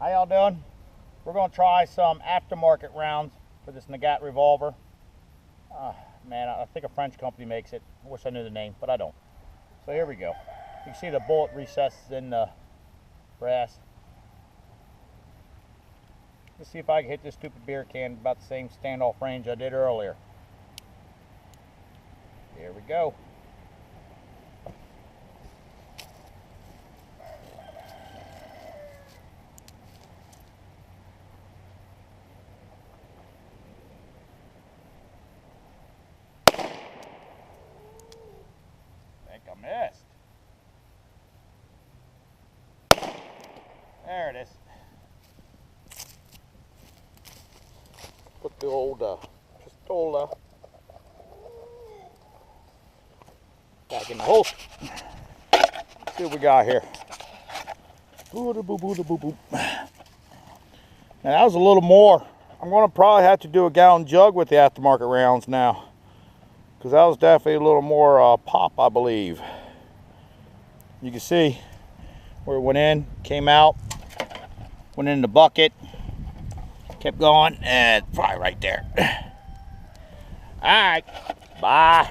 How y'all doing? We're going to try some aftermarket rounds for this Nagant Revolver. Man, I think a French company makes it. I wish I knew the name, but I don't. So here we go. You can see the bullet recesses in the brass. Let's see if I can hit this stupid beer can about the same standoff range I did earlier. Here we go. I think I missed. There it is. Put the old pistol back in the holster. Let's see what we got here. Now that was a little more. I'm going to probably have to do a gallon jug with the aftermarket rounds now, because that was definitely a little more pop, I believe. You can see where it went in, came out, went in the bucket, kept going, and probably right there. All right, bye.